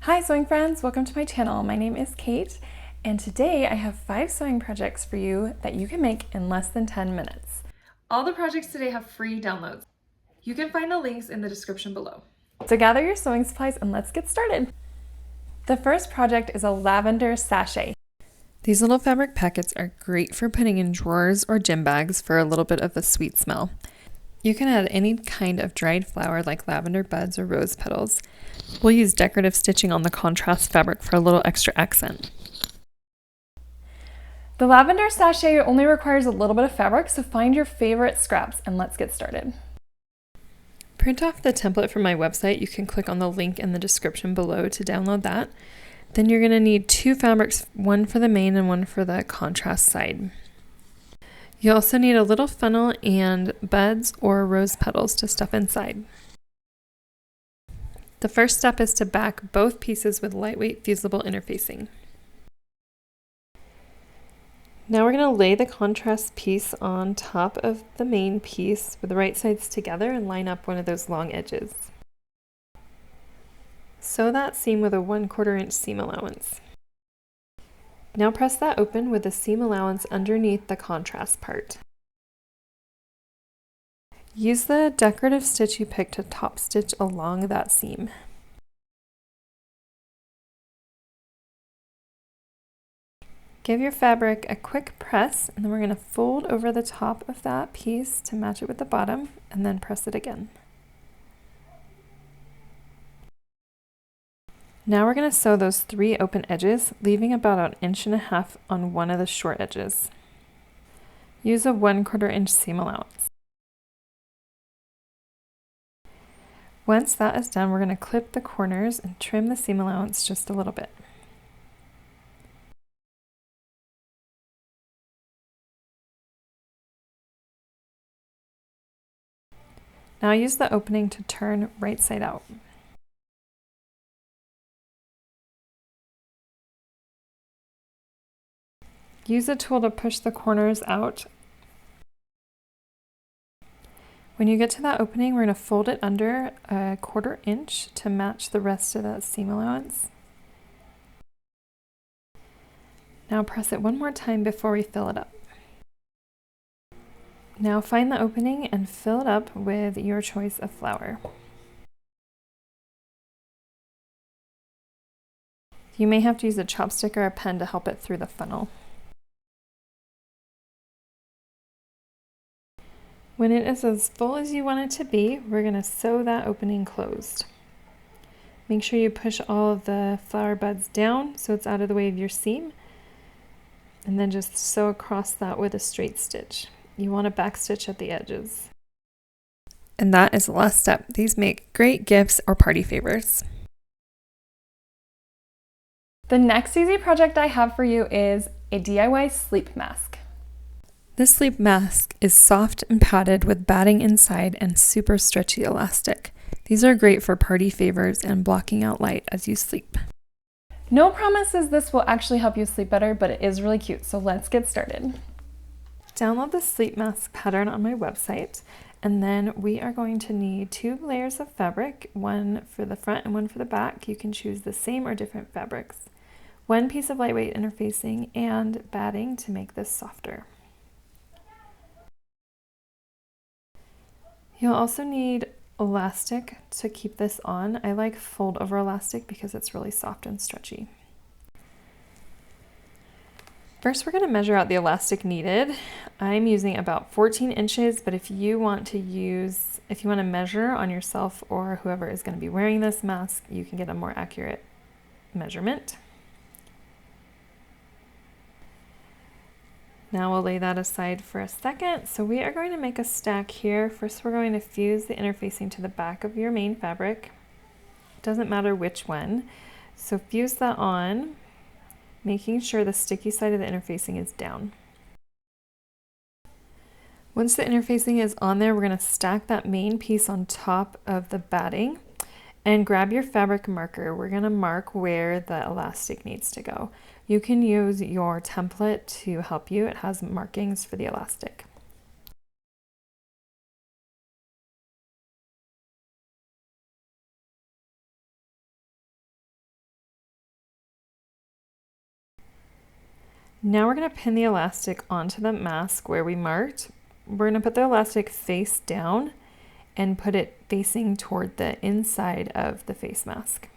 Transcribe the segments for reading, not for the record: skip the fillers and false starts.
Hi sewing friends, welcome to my channel. My name is Kate and today I have 5 sewing projects for you that you can make in less than 10 minutes. All the projects today have free downloads. You can find the links in the description below. So gather your sewing supplies and let's get started. The first project is a lavender sachet. These little fabric packets are great for putting in drawers or gym bags for a little bit of a sweet smell. You can add any kind of dried flower like lavender buds or rose petals. We'll use decorative stitching on the contrast fabric for a little extra accent. The lavender sachet only requires a little bit of fabric, so find your favorite scraps and let's get started. Print off the template from my website. You can click on the link in the description below to download that. Then you're going to need 2 fabrics, one for the main and one for the contrast side. You'll also need a little funnel and buds or rose petals to stuff inside. The first step is to back both pieces with lightweight fusible interfacing. Now we're going to lay the contrast piece on top of the main piece with the right sides together and line up one of those long edges. Sew that seam with a 1/4 inch seam allowance. Now press that open with the seam allowance underneath the contrast part. Use the decorative stitch you picked to top stitch along that seam. Give your fabric a quick press and then we're going to fold over the top of that piece to match it with the bottom and then press it again. Now we're going to sew those 3 open edges, leaving about 1.5 inches on one of the short edges. Use a 1/4 inch seam allowance. Once that is done, we're going to clip the corners and trim the seam allowance just a little bit. Now use the opening to turn right side out. Use a tool to push the corners out. When you get to that opening, we're going to fold it under a 1/4 inch to match the rest of that seam allowance. Now press it one more time before we fill it up. Now find the opening and fill it up with your choice of flower. You may have to use a chopstick or a pen to help it through the funnel. When it is as full as you want it to be, we're going to sew that opening closed. Make sure you push all of the flower buds down so it's out of the way of your seam, and then just sew across that with a straight stitch. You want to back stitch at the edges. And that is the last step. These make great gifts or party favors. The next easy project I have for you is a DIY sleep mask. This sleep mask is soft and padded with batting inside and super stretchy elastic. These are great for party favors and blocking out light as you sleep. No promises this will actually help you sleep better, but it is really cute, so let's get started. Download the sleep mask pattern on my website, and then we are going to need 2 layers of fabric, one for the front and one for the back. You can choose the same or different fabrics. 1 piece of lightweight interfacing and batting to make this softer. You'll also need elastic to keep this on. I like fold over elastic because it's really soft and stretchy. First, we're going to measure out the elastic needed. I'm using about 14 inches, but if you want to measure on yourself or whoever is going to be wearing this mask, you can get a more accurate measurement. Now we'll lay that aside for a second. So we are going to make a stack here. First, we're going to fuse the interfacing to the back of your main fabric. It doesn't matter which one. So fuse that on, making sure the sticky side of the interfacing is down. Once the interfacing is on there, we're going to stack that main piece on top of the batting and grab your fabric marker. We're going to mark where the elastic needs to go. You can use your template to help you. It has markings for the elastic. Now we're going to pin the elastic onto the mask where we marked. We're going to put the elastic face down and put it facing toward the inside of the face mask.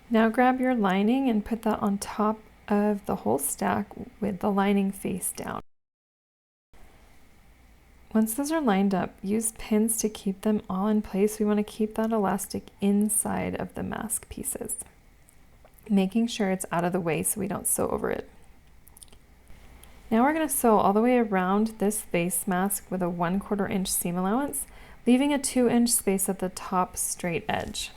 Now grab your lining and put that on top of the whole stack with the lining face down. Once those are lined up, use pins to keep them all in place. We want to keep that elastic inside of the mask pieces, making sure it's out of the way so we don't sew over it. Now we're going to sew all the way around this face mask with a 1/4 inch seam allowance, leaving a 2-inch space at the top straight edge.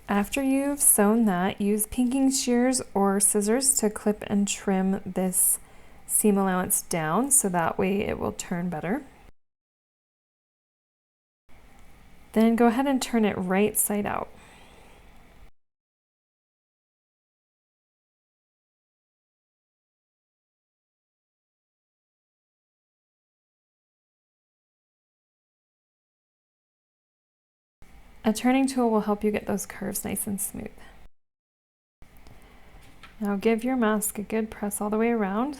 After you've sewn that, use pinking shears or scissors to clip and trim this seam allowance down so that way it will turn better. Then go ahead and turn it right side out. A turning tool will help you get those curves nice and smooth. Now give your mask a good press all the way around.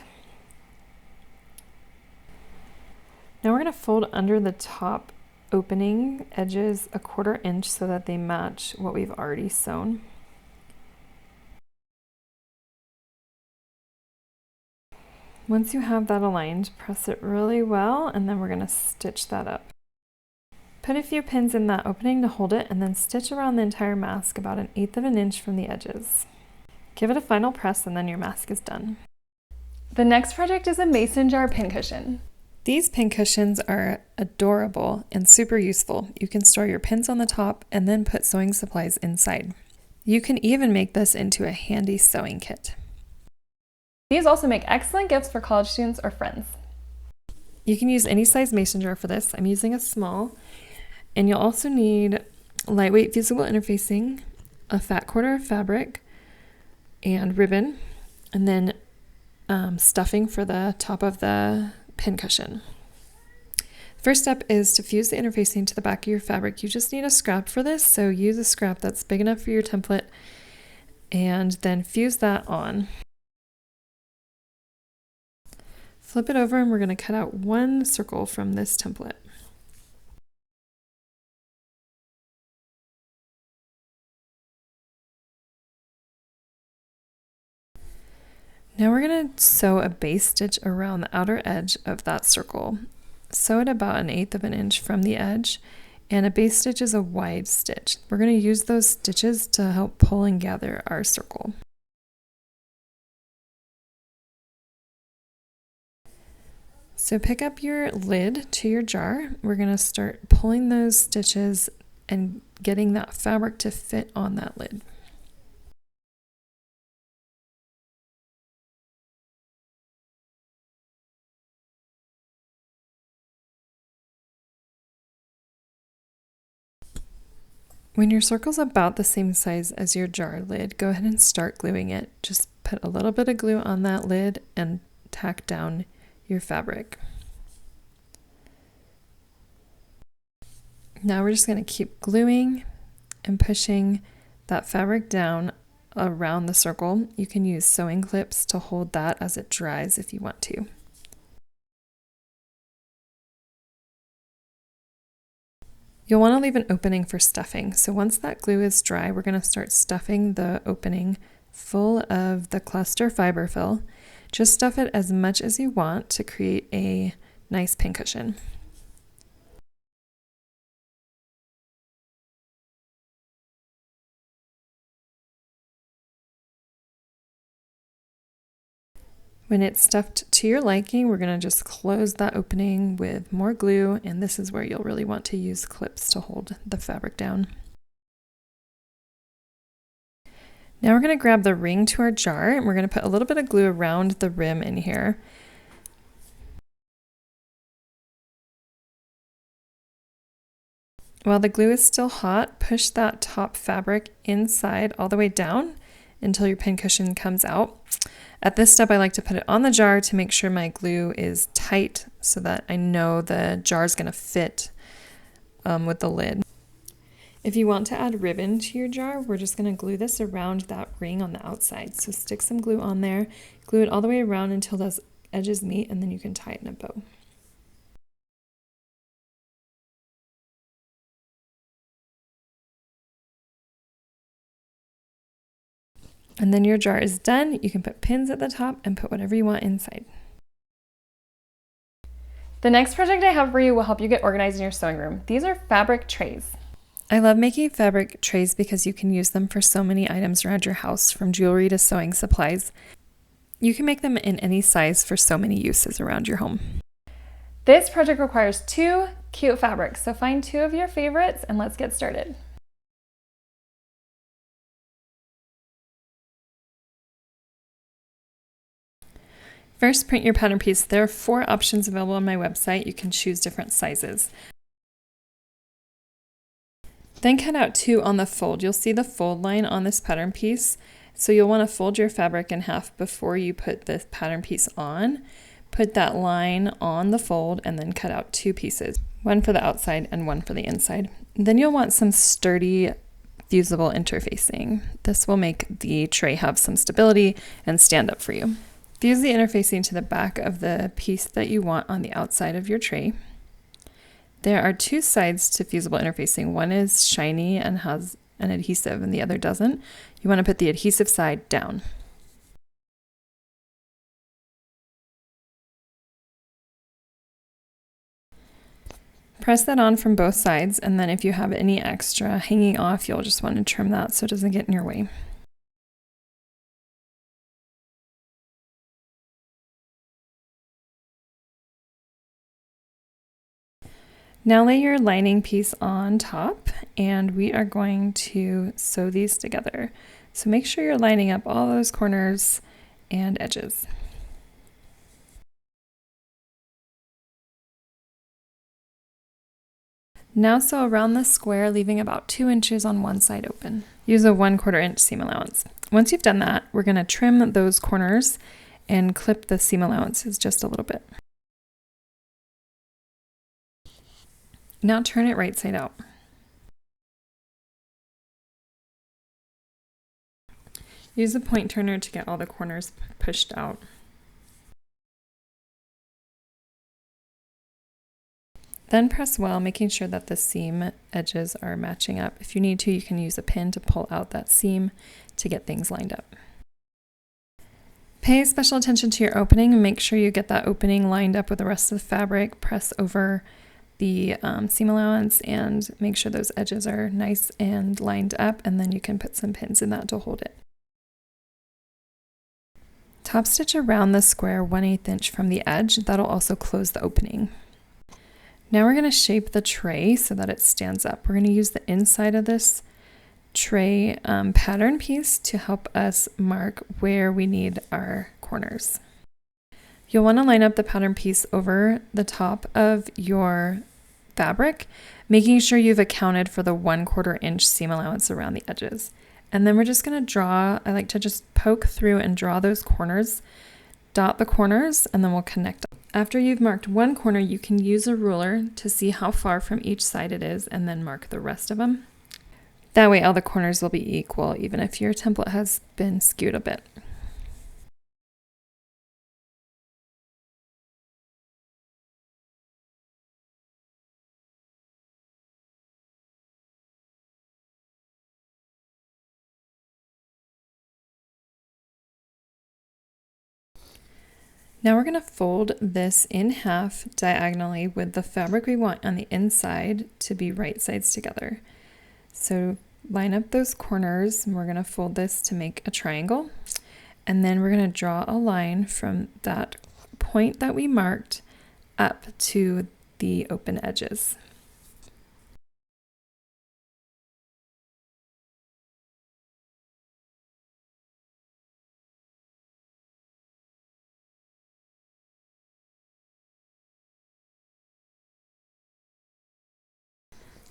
Now we're going to fold under the top opening edges a 1/4 inch so that they match what we've already sewn. Once you have that aligned, press it really well, and then we're going to stitch that up. Put a few pins in that opening to hold it, and then stitch around the entire mask about 1/8 of an inch from the edges. Give it a final press, and then your mask is done. The next project is a mason jar pincushion. These pincushions are adorable and super useful. You can store your pins on the top and then put sewing supplies inside. You can even make this into a handy sewing kit. These also make excellent gifts for college students or friends. You can use any size mason jar for this. I'm using a small. And you'll also need lightweight fusible interfacing, a fat 1/4 of fabric, and ribbon, and then stuffing for the top of the pincushion. First step is to fuse the interfacing to the back of your fabric. You just need a scrap for this, so use a scrap that's big enough for your template, and then fuse that on. Flip it over, and we're going to cut out 1 circle from this template. Now we're going to sew a base stitch around the outer edge of that circle. Sew it about 1/8 of an inch from the edge, and a base stitch is a wide stitch. We're going to use those stitches to help pull and gather our circle. So pick up your lid to your jar. We're going to start pulling those stitches and getting that fabric to fit on that lid. When your circle's about the same size as your jar lid, go ahead and start gluing it. Just put a little bit of glue on that lid and tack down your fabric. Now we're just going to keep gluing and pushing that fabric down around the circle. You can use sewing clips to hold that as it dries if you want to. You'll want to leave an opening for stuffing. So once that glue is dry, we're going to start stuffing the opening full of the cluster fiber fill. Just stuff it as much as you want to create a nice pincushion. When it's stuffed to your liking, we're going to just close that opening with more glue, and this is where you'll really want to use clips to hold the fabric down. Now we're going to grab the ring to our jar, and we're going to put a little bit of glue around the rim in here. While the glue is still hot, push that top fabric inside all the way down until your pincushion comes out. At this step, I like to put it on the jar to make sure my glue is tight so that I know the jar is going to fit with the lid. If you want to add ribbon to your jar, we're just going to glue this around that ring on the outside. So stick some glue on there, glue it all the way around until those edges meet, and then you can tie it in a bow. And then your jar is done. You can put pins at the top and put whatever you want inside. The next project I have for you will help you get organized in your sewing room. These are fabric trays. I love making fabric trays because you can use them for so many items around your house, from jewelry to sewing supplies. You can make them in any size for so many uses around your home. This project requires 2 cute fabrics, so find 2 of your favorites and let's get started. First, print your pattern piece. There are 4 options available on my website. You can choose different sizes. Then cut out 2 on the fold. You'll see the fold line on this pattern piece. So you'll want to fold your fabric in half before you put the pattern piece on. Put that line on the fold and then cut out 2 pieces, one for the outside and one for the inside. Then you'll want some sturdy, fusible interfacing. This will make the tray have some stability and stand up for you. Fuse the interfacing to the back of the piece that you want on the outside of your tray. There are 2 sides to fusible interfacing. One is shiny and has an adhesive and the other doesn't. You want to put the adhesive side down. Press that on from both sides, and then if you have any extra hanging off, you'll just want to trim that so it doesn't get in your way. Now lay your lining piece on top, and we are going to sew these together. So make sure you're lining up all those corners and edges. Now sew around the square, leaving about 2 inches on one side open. Use a 1/4 inch seam allowance. Once you've done that, we're going to trim those corners and clip the seam allowances just a little bit. Now turn it right side out. Use a point turner to get all the corners pushed out. Then press well, making sure that the seam edges are matching up. If you need to, you can use a pin to pull out that seam to get things lined up. Pay special attention to your opening and make sure you get that opening lined up with the rest of the fabric. Press over the seam allowance and make sure those edges are nice and lined up, and then you can put some pins in that to hold it. Top stitch around the square 1/8 inch from the edge. That'll also close the opening. Now we're going to shape the tray so that it stands up. We're going to use the inside of this tray pattern piece to help us mark where we need our corners. You'll want to line up the pattern piece over the top of your fabric, making sure you've accounted for the 1/4 inch seam allowance around the edges. And then we're just going to draw, I like to just poke through and draw those corners, dot the corners, and then we'll connect. After you've marked one corner, you can use a ruler to see how far from each side it is and then mark the rest of them. That way all the corners will be equal, even if your template has been skewed a bit. Now we're going to fold this in half diagonally with the fabric we want on the inside to be right sides together. So line up those corners, and we're going to fold this to make a triangle. And then we're going to draw a line from that point that we marked up to the open edges.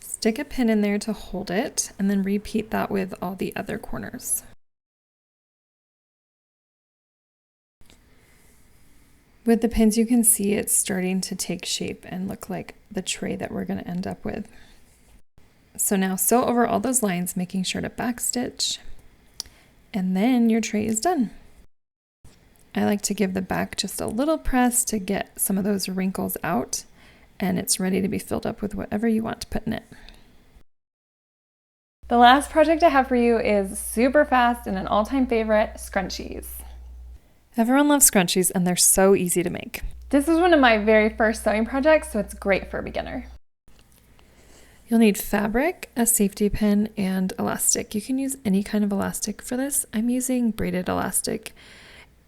Stick a pin in there to hold it, and then repeat that with all the other corners. With the pins, you can see it's starting to take shape and look like the tray that we're going to end up with. So now sew over all those lines, making sure to backstitch, and then your tray is done. I like to give the back just a little press to get some of those wrinkles out, and it's ready to be filled up with whatever you want to put in it. The last project I have for you is super fast and an all-time favorite, scrunchies. Everyone loves scrunchies and they're so easy to make. This is one of my very first sewing projects, so it's great for a beginner. You'll need fabric, a safety pin, and elastic. You can use any kind of elastic for this. I'm using braided elastic.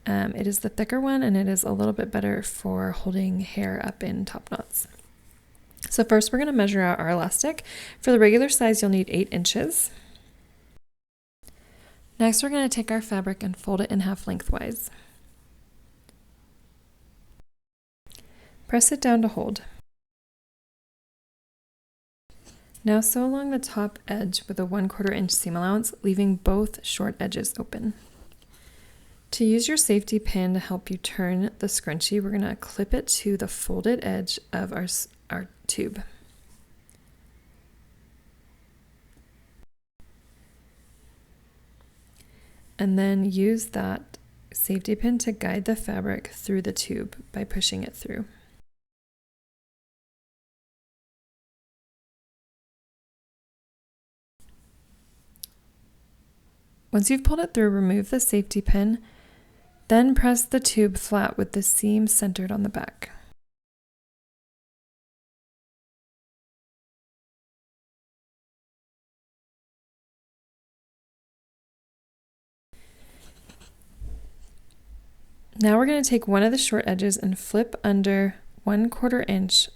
It is the thicker one and it is a little bit better for holding hair up in top knots. So first we're going to measure out our elastic. For the regular size, you'll need 8 inches. Next, we're going to take our fabric and fold it in half lengthwise. Press it down to hold. Now sew along the top edge with a 1/4 inch seam allowance, leaving both short edges open. To use your safety pin to help you turn the scrunchie, we're going to clip it to the folded edge of our tube. And then use that safety pin to guide the fabric through the tube by pushing it through. Once you've pulled it through, remove the safety pin, then press the tube flat with the seam centered on the back. Now we're going to take one of the short edges and flip under 1/4 inch.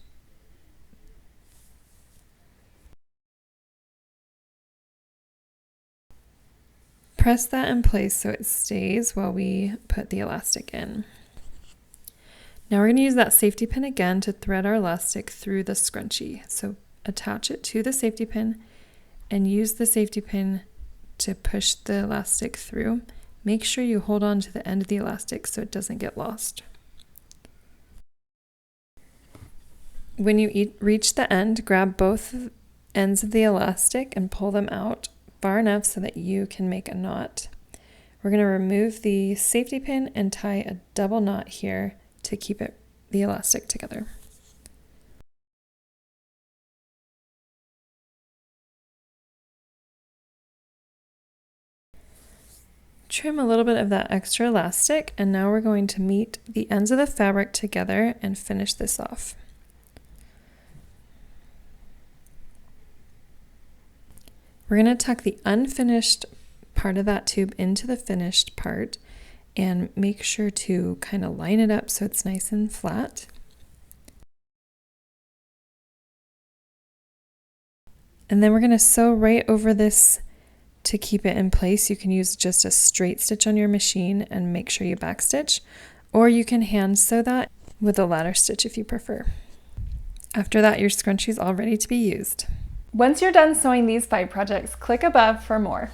Press that in place so it stays while we put the elastic in. Now we're going to use that safety pin again to thread our elastic through the scrunchie. So attach it to the safety pin and use the safety pin to push the elastic through. Make sure you hold on to the end of the elastic so it doesn't get lost. When you reach the end, grab both ends of the elastic and pull them out far enough so that you can make a knot. We're going to remove the safety pin and tie a double knot here to keep the elastic together. Trim a little bit of that extra elastic, and now we're going to meet the ends of the fabric together and finish this off. We're going to tuck the unfinished part of that tube into the finished part and make sure to kind of line it up so it's nice and flat. And then we're going to sew right over this to keep it in place. You can use just a straight stitch on your machine and make sure you backstitch, or you can hand sew that with a ladder stitch if you prefer. After that, your scrunchie is all ready to be used. Once you're done sewing these 5 projects, click above for more.